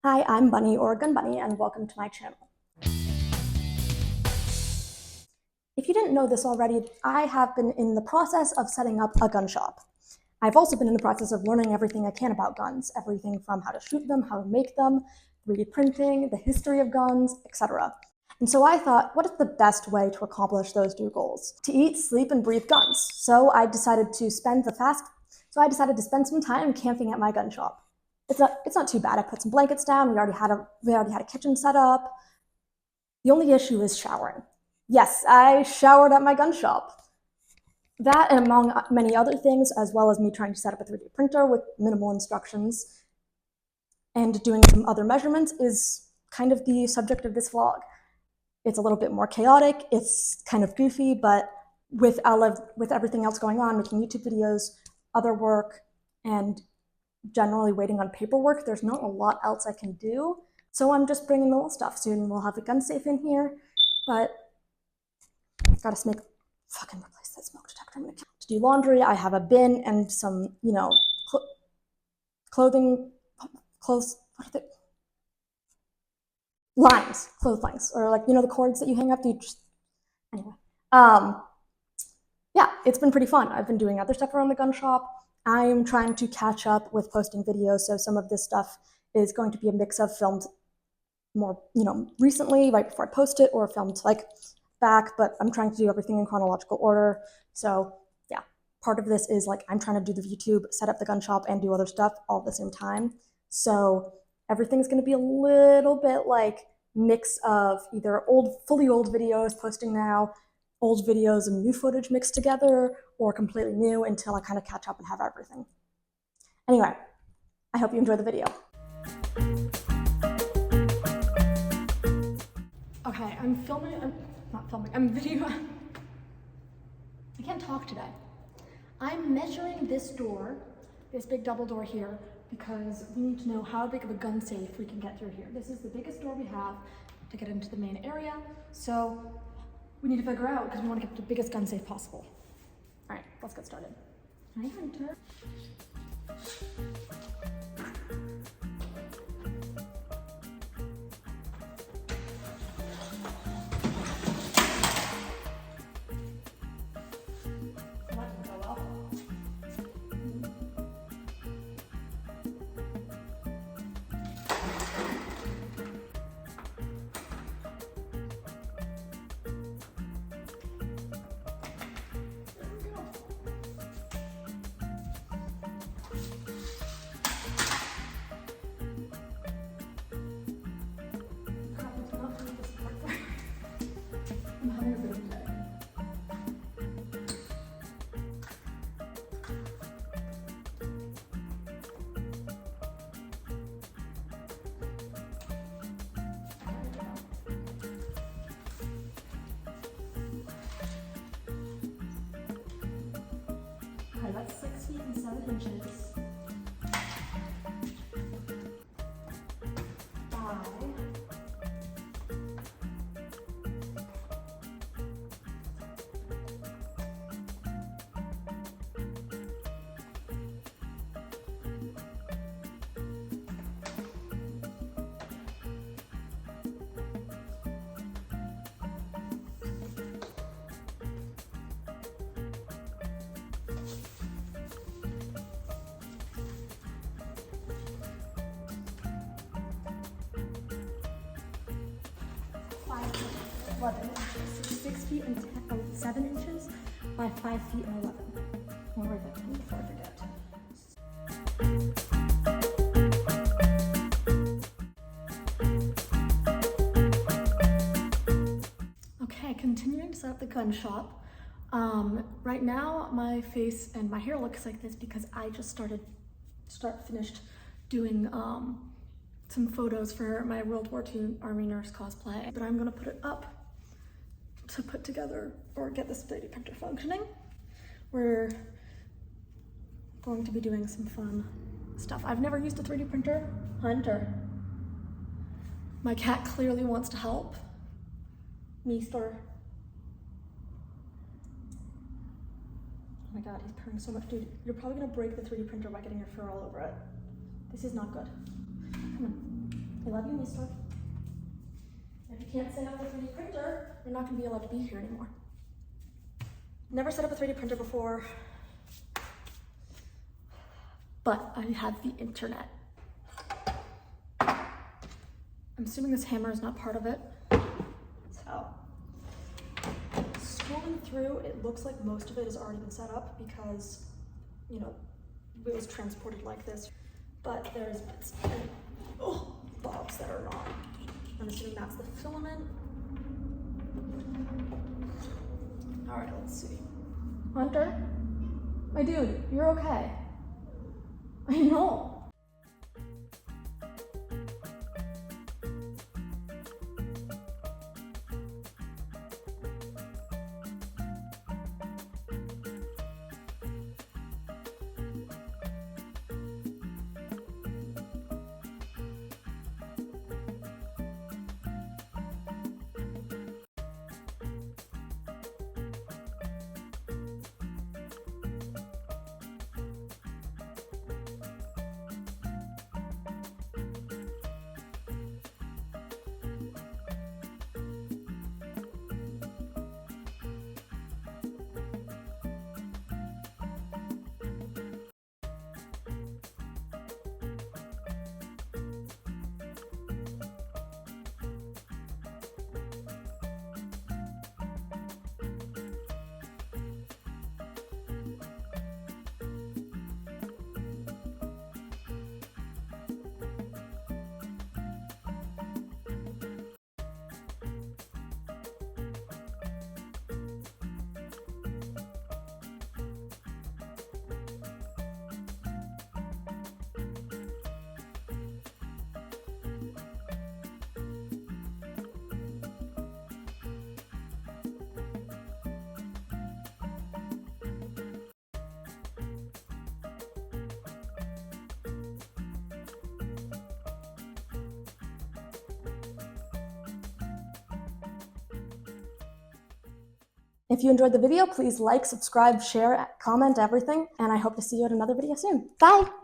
Hi, I'm Bunny or Gun Bunny, and welcome to my channel. If you didn't know this already, I have been in the process of setting up a gun shop. I've also been in the process of learning everything I can about guns, everything from how to shoot them, how to make them, 3D printing, the history of guns, etc. And so I thought, what is the best way to accomplish those two goals? To eat, sleep, and breathe guns. So I decided to spend some time camping at my gun shop. It's not too bad. I put some blankets down. We already had a kitchen set up. The only issue is showering. Yes, I showered at my gun shop. That, and among many other things, as well as me trying to set up a 3D printer with minimal instructions and doing some other measurements, is kind of the subject of this vlog. It's a little bit more chaotic, it's kind of goofy, but with everything else going on, making YouTube videos, other work, and generally waiting on paperwork, there's not a lot else I can do. So I'm just bringing the little stuff. Soon we'll have a gun safe in here, but gotta fucking replace that smoke detector. To do laundry, I have a bin and some, clothes, what are they? Clotheslines, or the cords that you hang up. Anyway. Yeah, it's been pretty fun. I've been doing other stuff around the gun shop. I'm trying to catch up with posting videos, so some of this stuff is going to be a mix of filmed more, recently, right before I post it, or filmed back, but I'm trying to do everything in chronological order. So yeah, part of this is I'm trying to do the YouTube, set up the gun shop, and do other stuff all at the same time. So everything's going to be a little bit mix of either fully old videos posting now, old videos and new footage mixed together, or completely new until I kind of catch up and have everything. Anyway, I hope you enjoy the video. Okay, I'm video. I can't talk today. I'm measuring this door, this big double door here, because we need to know how big of a gun safe we can get through here. This is the biggest door we have to get into the main area, so we need to figure out, because we want to get the biggest gun safe possible. All right, let's get started. Hi, Hunter. I'm having a bit of a day. Okay, that's 6 feet and 7 inches. Inches. 6 feet and 7 inches by 5 feet and 11. I'll write that down before I forget. Okay, continuing to set up the gun shop. Right now, my face and my hair looks like this because I just finished doing some photos for my World War II Army nurse cosplay, but I'm gonna put it up to put together or get this 3D printer functioning. We're going to be doing some fun stuff. I've never used a 3D printer. Hunter. My cat clearly wants to help. Meester. Oh my god, he's purring so much. Dude, you're probably gonna break the 3D printer by getting your fur all over it. This is not good. Come on. love you, mister. If you can't set up a 3D printer, you're not going to be allowed to be here anymore. Never set up a 3D printer before, but I have the internet. I'm assuming this hammer is not part of it. So, scrolling through, it looks like most of it has already been set up because, you know, it was transported like this. But there's bits and bobs that are not. I'm assuming that's the filament. All right, let's see. Hunter? My dude, you're okay. I know. If you enjoyed the video, please like, subscribe, share, comment, everything, and I hope to see you at another video soon. Bye!